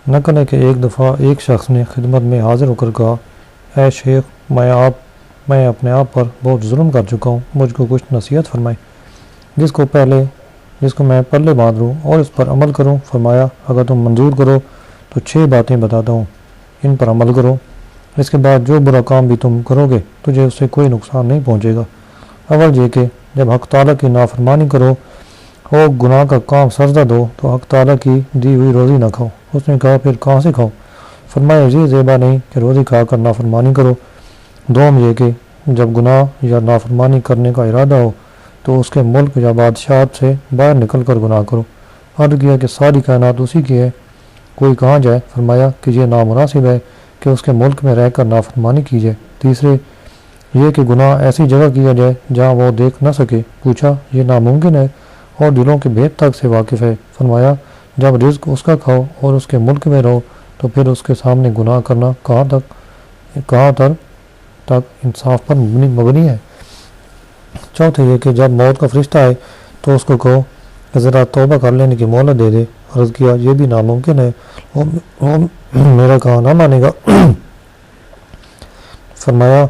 نقل ہے کہ ایک دفعہ ایک شخص نے خدمت میں حاضر ہو کر کہا، اے شیخ، میں اپنے آپ پر بہت ظلم کر چکا ہوں، مجھ کو کچھ نصیحت فرمائیں جس کو میں پلے باندھ لوں اور اس پر عمل کروں۔ فرمایا، اگر تم منظور کرو تو 6 باتیں بتاتا ہوں، ان پر عمل کرو، اس کے بعد جو برا کام بھی تم کرو گے تجھے اس سے کوئی نقصان نہیں پہنچے گا۔ اول یہ کہ جب حق تعالیٰ کی نافرمانی کرو اور گناہ کا کام سرزد ہو تو حق تعالیٰ کی دی ہوئی روزی نہ کھاؤ۔ اس نے کہا، پھر کہاں سے کھاؤ؟ فرمایا، یہ زیبا نہیں کہ روزی کھا کر نافرمانی کرو۔ دوم یہ کہ جب گناہ یا نافرمانی کرنے کا ارادہ ہو تو اس کے ملک یا بادشاہت سے باہر نکل کر گناہ کرو۔ عرض کیا کہ ساری کائنات اسی کی ہے، کوئی کہاں جائے؟ فرمایا کہ یہ نامناسب ہے کہ اس کے ملک میں رہ کر نافرمانی کی جائے۔ تیسرے یہ کہ گناہ ایسی جگہ کیا جائے جہاں وہ دیکھ نہ سکے۔ پوچھا، یہ ناممکن ہے اور دلوں کے بھید تک سے واقف ہے؟ فرمایا، جب رزق اس کا کھاؤ اور اس کے ملک میں رہو تو پھر اس کے سامنے گناہ کرنا کہاں تک انصاف پر مبنی ہے؟ چوتھے یہ کہ جب موت کا فرشتہ آئے تو اس کو کہو کہ ذرا توبہ کر لینے کی مہلت دے دے۔ عرض کیا، یہ بھی ناممکن ہے، وہ میرا کہا نہ مانے گا۔ فرمایا،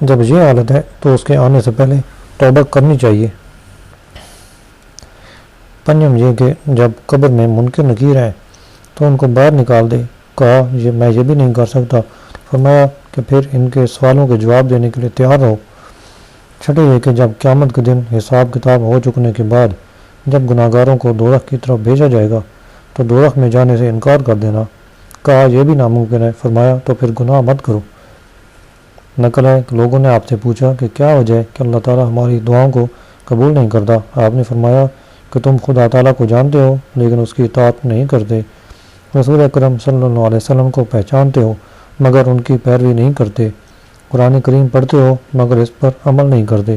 جب یہ حالت ہے تو اس کے آنے سے پہلے توبہ کرنی چاہیے۔ پنجم یہ کہ جب قبر میں منکر نکیر ہیں تو ان کو باہر نکال دے۔ کہا، میں یہ بھی نہیں کر سکتا۔ فرمایا کہ پھر ان کے سوالوں کے جواب دینے کے لیے تیار رہو۔ چھٹے یہ کہ جب قیامت کے دن حساب کتاب ہو چکنے کے بعد جب گناہگاروں کو دوزخ کی طرف بھیجا جائے گا تو دوزخ میں جانے سے انکار کر دینا۔ کہا، یہ بھی ناممکن ہے۔ فرمایا، تو پھر گناہ مت کرو۔ نقل ہے کہ لوگوں نے آپ سے پوچھا کہ کیا وجہ ہے کہ اللہ تعالیٰ ہماری دعاؤں کو قبول نہیں کرتا؟ آپ نے فرمایا کہ تم خدا تعالیٰ کو جانتے ہو لیکن اس کی اطاعت نہیں کرتے، رسول اکرم صلی اللہ علیہ وسلم کو پہچانتے ہو مگر ان کی پیروی نہیں کرتے، قرآن کریم پڑھتے ہو مگر اس پر عمل نہیں کرتے،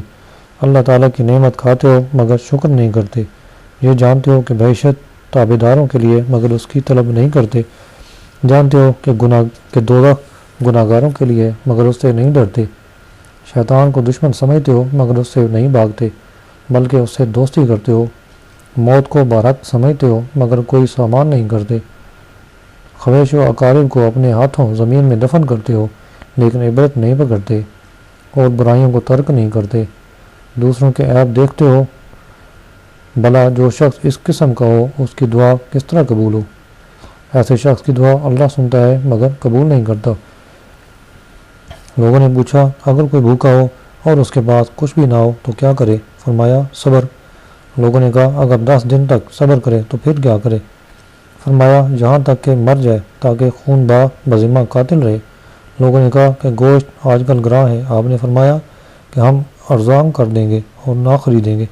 اللہ تعالیٰ کی نعمت کھاتے ہو مگر شکر نہیں کرتے، یہ جانتے ہو کہ بہشت تابع داروں کے لیے مگر اس کی طلب نہیں کرتے، جانتے ہو کہ دوزخ گناہ گاروں کے لیے مگر اس سے نہیں ڈرتے، شیطان کو دشمن سمجھتے ہو مگر اس سے نہیں بھاگتے بلکہ اس سے دوستی کرتے ہو، موت کو بارحق سمجھتے ہو مگر کوئی سامان نہیں کرتے، خویش و اقارب کو اپنے ہاتھوں زمین میں دفن کرتے ہو لیکن عبرت نہیں پکڑتے اور برائیوں کو ترک نہیں کرتے، دوسروں کے عیب دیکھتے ہو، بھلا جو شخص اس قسم کا ہو اس کی دعا کس طرح قبول ہو؟ ایسے شخص کی دعا اللہ سنتا ہے مگر قبول نہیں کرتا۔ لوگوں نے پوچھا، اگر کوئی بھوکا ہو اور اس کے پاس کچھ بھی نہ ہو تو کیا کرے؟ فرمایا، صبر۔ لوگوں نے کہا، اگر 10 دن تک صبر کرے تو پھر کیا کرے؟ فرمایا، یہاں تک کہ مر جائے تاکہ خون بذمہ قاتل رہے۔ لوگوں نے کہا کہ گوشت آج کل گراں ہے۔ آپ نے فرمایا کہ ہم ارزاں کر دیں گے اور نہ خریدیں گے۔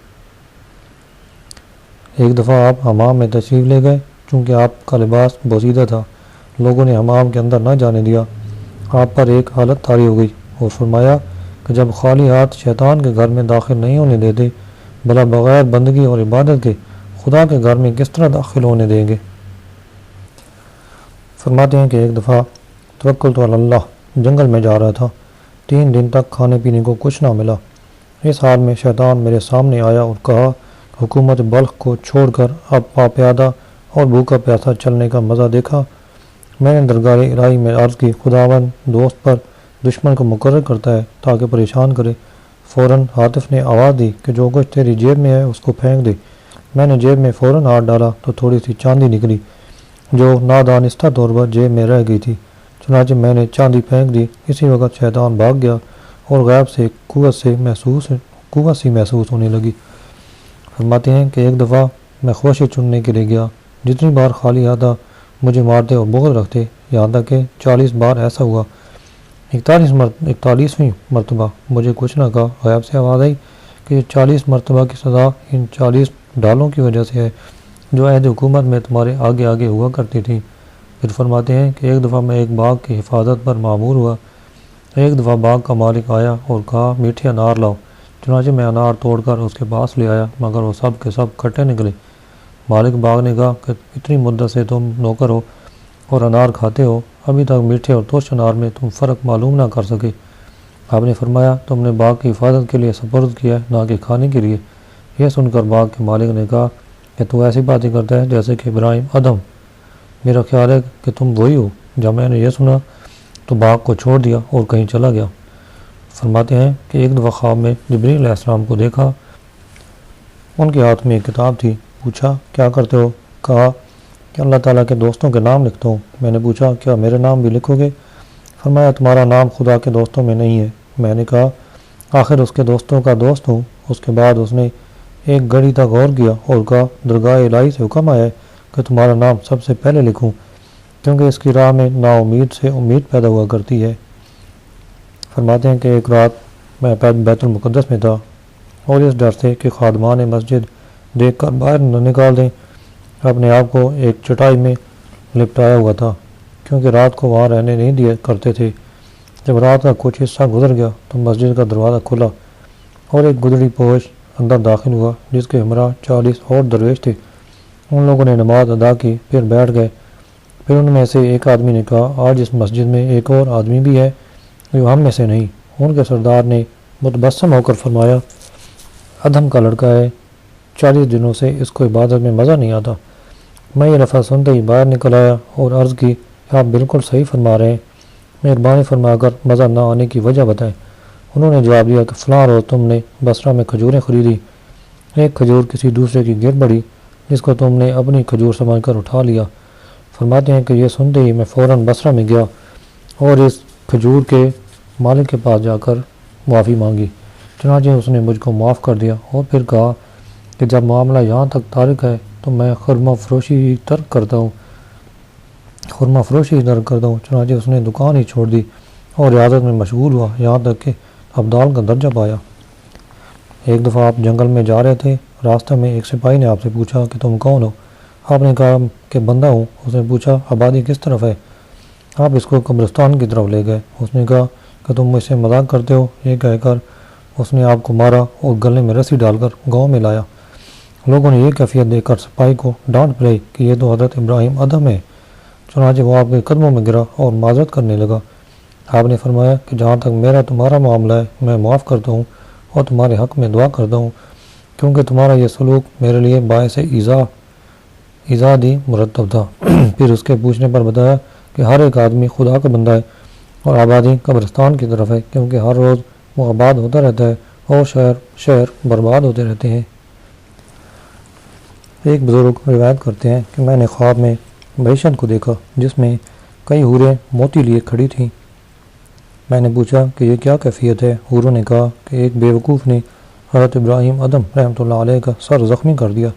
ایک دفعہ آپ حمام میں تشریف لے گئے، چونکہ آپ کا لباس بوسیدہ تھا، لوگوں نے حمام کے اندر نہ جانے دیا۔ آپ پر ایک حالت طاری ہو گئی اور فرمایا کہ جب خالی ہاتھ شیطان کے گھر میں داخل نہیں ہونے دیتے، بھلا بغیر بندگی اور عبادت کے خدا کے گھر میں کس طرح داخل ہونے دیں گے؟ فرماتے ہیں کہ ایک دفعہ توکلت علی اللہ جنگل میں جا رہا تھا، 3 دن تک کھانے پینے کو کچھ نہ ملا۔ اس حال میں شیطان میرے سامنے آیا اور کہا، حکومت بلخ کو چھوڑ کر اب پاپیادہ اور بھوکا پیاسا چلنے کا مزہ دیکھا؟ میں نے درگاہ الہی میں عرض کی، خداوند دوست پر دشمن کو مقرر کرتا ہے تاکہ پریشان کرے۔ فوراً ہاتف نے آواز دی کہ جو کچھ تیری جیب میں ہے اس کو پھینک دے۔ میں نے جیب میں فوراً ہاتھ ڈالا تو تھوڑی سی چاندی نکلی جو نادانستہ طور پر جیب میں رہ گئی تھی، چنانچہ میں نے چاندی پھینک دی۔ اسی وقت شیطان بھاگ گیا اور غیب سے قوت سی محسوس ہونے لگی۔ فرماتے ہیں کہ ایک دفعہ میں خوشی چننے کے لیے گیا، جتنی بار خالی آتا مجھے مارتے اور بغض رکھتے، یہاں تک کہ 40 بار ایسا ہوا۔ 41ویں مرتبہ مجھے کچھ نہ کہا، غیب سے آواز آئی کہ یہ 40 مرتبہ کی سزا ان 40 ڈالوں کی وجہ سے ہے جو عہد حکومت میں تمہارے آگے آگے ہوا کرتی تھی۔ پھر فرماتے ہیں کہ ایک دفعہ میں ایک باغ کی حفاظت پر مامور ہوا۔ ایک دفعہ باغ کا مالک آیا اور کہا، میٹھے انار لاؤ۔ چنانچہ میں انار توڑ کر اس کے پاس لے آیا مگر وہ سب کے سب کھٹے نکلے۔ مالک باغ نے کہا کہ اتنی مدت سے تم نوکر ہو اور انار کھاتے ہو، ابھی تک میٹھے اور ترش انار میں تم فرق معلوم نہ کر سکے۔ آپ نے فرمایا، تم نے باغ کی حفاظت کے لیے سپرد کیا ہے نہ کہ کھانے کے لیے۔ یہ سن کر باغ کے مالک نے کہا کہ تو ایسی باتیں کرتا ہے جیسے کہ ابراہیم ادم میرا خیال ہے کہ تم وہی ہو۔ جب میں نے یہ سنا تو باغ کو چھوڑ دیا اور کہیں چلا گیا۔ فرماتے ہیں کہ ایک دفعہ خواب میں جبریل علیہ السلام کو دیکھا، ان کے ہاتھ میں ایک کتاب تھی۔ پوچھا کیا کرتے ہو؟ کہا کہ اللہ تعالیٰ کے دوستوں کے نام لکھتا ہوں۔ میں نے پوچھا کیا میرے نام بھی لکھو گے؟ فرمایا تمہارا نام خدا کے دوستوں میں نہیں ہے۔ میں نے کہا آخر اس کے دوستوں کا دوست ہوں۔ اس کے بعد اس نے ایک گھڑی تک غور کیا اور کہا درگاہ الہی سے حکم آیا ہے کہ تمہارا نام سب سے پہلے لکھوں، کیونکہ اس کی راہ میں نا امید سے امید پیدا ہوا کرتی ہے۔ فرماتے ہیں کہ ایک رات میں بیت المقدس میں تھا اور اس ڈر سے کہ خادمان مسجد دیکھ کر باہر نہ نکال دیں، اپنے آپ کو ایک چٹائی میں لپٹایا ہوا تھا، کیونکہ رات کو وہاں رہنے نہیں دیا کرتے تھے۔ جب رات کا کچھ حصہ گزر گیا تو مسجد کا دروازہ کھلا اور ایک گدڑی پوش اندر داخل ہوا جس کے ہمراہ 40 اور درویش تھے۔ ان لوگوں نے نماز ادا کی، پھر بیٹھ گئے۔ پھر ان میں سے ایک آدمی نے کہا آج اس مسجد میں ایک اور آدمی بھی ہے جو ہم میں سے نہیں۔ ان کے سردار نے متبسم ہو کر فرمایا ادھم کا لڑکا ہے، 40 دنوں سے اس کو عبادت میں مزہ نہیں آتا۔ میں یہ لفظ سنتے ہی باہر نکل آیا اور عرض کی آپ بالکل صحیح فرما رہے ہیں، مہربانی فرما کر مزہ نہ آنے کی وجہ بتائیں۔ انہوں نے جواب دیا کہ فلاں روز تم نے بصرہ میں کھجوریں خریدی، ایک کھجور کسی دوسرے کی گر پڑی جس کو تم نے اپنی کھجور سمجھ کر اٹھا لیا۔ فرماتے ہیں کہ یہ سنتے ہی میں فوراً بصرہ میں گیا اور اس کھجور کے مالک کے پاس جا کر معافی مانگی۔ چنانچہ اس نے مجھ کو معاف کر دیا اور پھر کہا کہ جب معاملہ یہاں تک تارک ہے تو میں خرمہ فروشی ہی ترک کرتا ہوں۔ چنانچہ اس نے دکان ہی چھوڑ دی اور ریاضت میں مشغول ہوا، یہاں تک کہ ابدال کا درجہ پایا۔ ایک دفعہ آپ جنگل میں جا رہے تھے، راستہ میں ایک سپاہی نے آپ سے پوچھا کہ تم کون ہو؟ آپ نے کہا کہ بندہ ہوں۔ اس نے پوچھا آبادی کس طرف ہے؟ آپ اس کو قبرستان کی طرف لے گئے۔ اس نے کہا کہ تم مجھ سے مذاق کرتے ہو۔ یہ کہہ کر اس نے آپ کو مارا اور گلے میں رسی ڈال کر گاؤں میں لایا۔ لوگوں نے یہ کیفیت دیکھ کر سپاہی کو ڈانٹ پڑائی کہ یہ تو حضرت ابراہیم ادھم ہے۔ چنانچہ وہ آپ کے قدموں میں گرا اور معذرت کرنے لگا۔ آپ نے فرمایا کہ جہاں تک میرا تمہارا معاملہ ہے میں معاف کرتا ہوں اور تمہارے حق میں دعا کرتا ہوں، کیونکہ تمہارا یہ سلوک میرے لیے باعث ایزادی مرتب تھا۔ پھر اس کے پوچھنے پر بتایا کہ ہر ایک آدمی خدا کا بندہ ہے اور آبادی قبرستان کی طرف ہے، کیونکہ ہر روز وہ آباد ہوتا رہتا ہے اور شہر برباد ہوتے رہتے ہیں۔ ایک بزرگ روایت کرتے ہیں کہ میں نے خواب میں معیشت کو دیکھا جس میں کئی حوریں موتی لیے کھڑی تھیں۔ میں نے پوچھا کہ یہ کیا کیفیت ہے؟ حوروں نے کہا کہ ایک بیوقوف نے حضرت ابراہیم ادھم رحمۃ اللہ علیہ کا سر زخمی کر دیا۔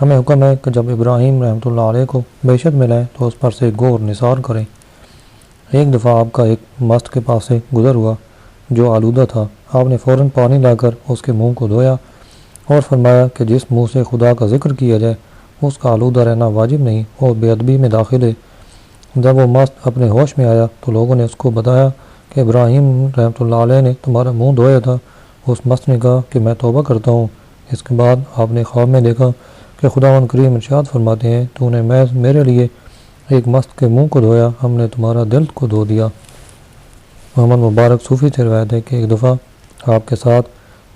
ہمیں حکم ہے کہ جب ابراہیم رحمۃ اللہ علیہ کو معیشت میں لائیں تو اس پر سے گور نثار کریں۔ ایک دفعہ آپ کا ایک مست کے پاس سے گزر ہوا جو آلودہ تھا۔ آپ نے فوراً پانی لا کر اس کے منہ کو دھویا اور فرمایا کہ جس منہ سے خدا کا ذکر کیا جائے اس کا آلودہ رہنا واجب نہیں اور بے ادبی میں داخل ہے۔ جب وہ مست اپنے ہوش میں آیا تو لوگوں نے اس کو بتایا کہ ابراہیم رحمۃ اللہ علیہ نے تمہارا منہ دھویا تھا۔ اس مست نے کہا کہ میں توبہ کرتا ہوں۔ اس کے بعد آپ نے خواب میں دیکھا کہ خداوند کریم ارشاد فرماتے ہیں تو نے محض میرے لیے ایک مست کے منہ کو دھویا، ہم نے تمہارا دل کو دھو دیا۔ محمد مبارک صوفی سے روایت ہے کہ ایک دفعہ آپ کے ساتھ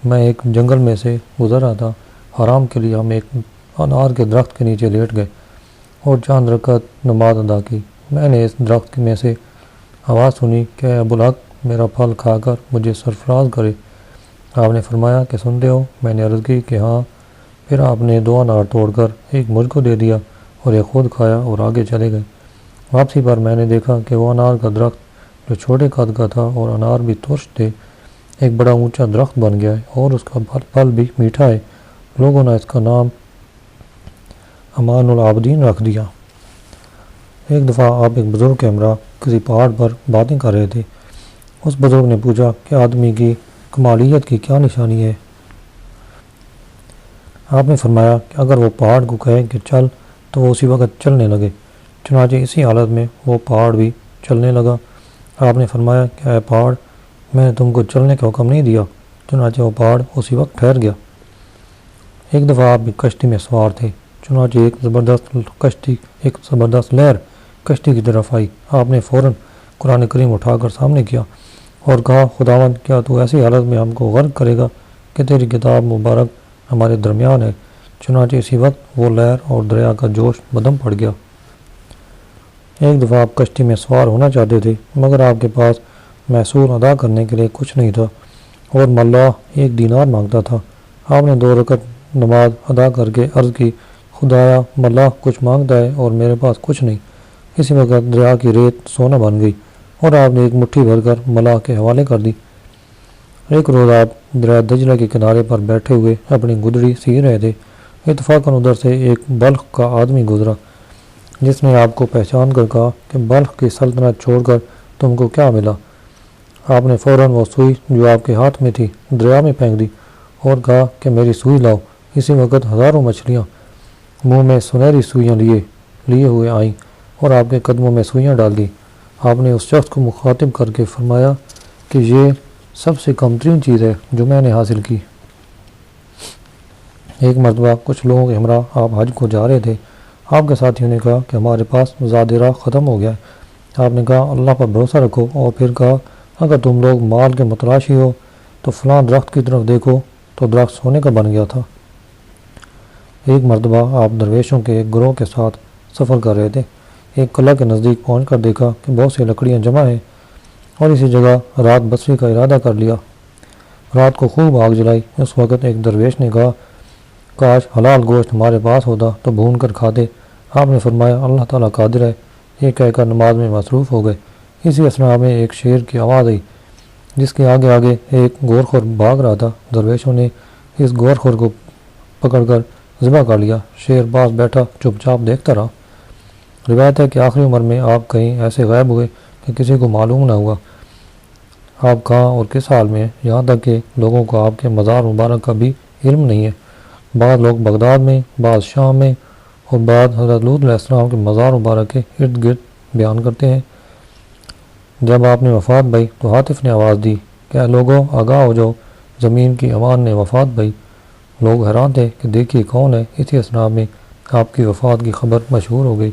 میں ایک جنگل میں سے گزر رہا تھا۔ آرام کے لیے ہم ایک انار کے درخت کے نیچے لیٹ گئے اور چند رکعت نماز ادا کی۔ میں نے اس درخت میں سے آواز سنی کہ اے ابوالحق میرا پھل کھا کر مجھے سرفراز کرے۔ آپ نے فرمایا کہ سنتے ہو؟ میں نے عرض کی کہ ہاں۔ پھر آپ نے 2 انار توڑ کر ایک مجھ کو دے دیا اور ایک خود کھایا اور آگے چلے گئے۔ واپسی پر میں نے دیکھا کہ وہ انار کا درخت جو چھوٹے قد کا تھا اور انار بھی ترش تھے ایک بڑا اونچا درخت بن گیا ہے اور اس کا پھل بھی میٹھا ہے۔ لوگوں نے اس کا نام امان العابدین رکھ دیا۔ ایک دفعہ آپ ایک بزرگ کے ہمراہ کسی پہاڑ پر باتیں کر رہے تھے۔ اس بزرگ نے پوچھا کہ آدمی کی کمالیت کی کیا نشانی ہے؟ آپ نے فرمایا کہ اگر وہ پہاڑ کو کہے کہ چل تو وہ اسی وقت چلنے لگے۔ چنانچہ اسی حالت میں وہ پہاڑ بھی چلنے لگا۔ آپ نے فرمایا کہ اے پہاڑ میں نے تم کو چلنے کا حکم نہیں دیا۔ چنانچہ وہ پہاڑ اسی وقت ٹھہر گیا۔ ایک دفعہ آپ ایک کشتی میں سوار تھے، چنانچہ ایک زبردست لہر کشتی کی طرف آئی۔ آپ نے فوراً قرآن کریم اٹھا کر سامنے کیا اور کہا خداوند کیا تو ایسی حالت میں ہم کو غرق کرے گا کہ تیری کتاب مبارک ہمارے درمیان ہے؟ چنانچہ اسی وقت وہ لہر اور دریا کا جوش بدم پڑ گیا۔ ایک دفعہ آپ کشتی میں سوار ہونا چاہتے تھے مگر آپ کے پاس محصول ادا کرنے کے لیے کچھ نہیں تھا اور ملاح 1 دینار مانگتا تھا۔ آپ نے 2 رکعت نماز ادا کر کے عرض کی، خدایا ملاح کچھ مانگتا ہے اور میرے پاس کچھ نہیں۔ اسی وقت دریا کی ریت سونا بن گئی اور آپ نے ایک مٹھی بھر کر ملاح کے حوالے کر دی۔ ایک روز آپ دریا دجلہ کے کنارے پر بیٹھے ہوئے اپنی گدڑی سی رہے تھے۔ اتفاقاً ادھر سے ایک بلخ کا آدمی گزرا جس نے آپ کو پہچان کر کہا کہ بلخ کی سلطنت چھوڑ کر تم کو کیا ملا؟ آپ نے فوراً وہ سوئی جو آپ کے ہاتھ میں تھی دریا میں پھینک دی اور کہا کہ میری سوئی لاؤ۔ اسی وقت ہزاروں مچھلیاں منہ میں سنہری سوئیاں لیے ہوئے آئیں اور آپ کے قدموں میں سوئیاں ڈال دیں۔ آپ نے اس شخص کو مخاطب کر کے فرمایا کہ یہ سب سے کم ترین چیز ہے جو میں نے حاصل کی۔ ایک مرتبہ کچھ لوگوں کے ہمراہ آپ حج کو جا رہے تھے۔ آپ کے ساتھیوں نے کہا کہ ہمارے پاس زاد راہ ختم ہو گیا ہے۔ آپ نے کہا اللہ پر بھروسہ رکھو اور پھر کہا اگر تم لوگ مال کے متلاشی ہو تو فلاں درخت کی طرف دیکھو تو درخت سونے کا بن گیا تھا۔ ایک مرتبہ آپ درویشوں کے ایک گروہ کے ساتھ سفر کر رہے تھے۔ ایک قلعہ کے نزدیک پہنچ کر دیکھا کہ بہت سی لکڑیاں جمع ہیں اور اسی جگہ رات بسری کا ارادہ کر لیا۔ رات کو خوب آگ جلائی۔ اس وقت ایک درویش نے کہا کاش حلال گوشت ہمارے پاس ہوتا تو بھون کر کھاتے۔ آپ نے فرمایا اللہ تعالیٰ قادر ہے۔ یہ کہہ کر نماز میں مصروف ہو گئے۔ اسی اثنا میں ایک شیر کی آواز آئی جس کے آگے آگے ایک گور خور بھاگ رہا تھا۔ درویشوں نے اس گور خور کو پکڑ کر ذبح کر لیا۔ شیر پاس بیٹھا چپ چاپ دیکھتا رہا۔ روایت ہے کہ آخری عمر میں آپ کہیں ایسے غائب ہوئے کہ کسی کو معلوم نہ ہوا آپ کہاں اور کس حال میں ہیں، یہاں تک کہ لوگوں کو آپ کے مزار مبارک کا بھی علم نہیں ہے۔ بعض لوگ بغداد میں، بعض شام میں اور بعض حضرت لوط علیہ السلام کے مزار مبارک کے ارد گرد بیان کرتے ہیں۔ جب آپ نے وفات پائی تو ہاتف نے آواز دی کہ اے لوگوں آگاہ ہو جاؤ، زمین کی امان نے وفات پائی۔ لوگ حیران تھے کہ دیکھیے کون ہے۔ اسی اثنا میں آپ کی وفات کی خبر مشہور ہو گئی۔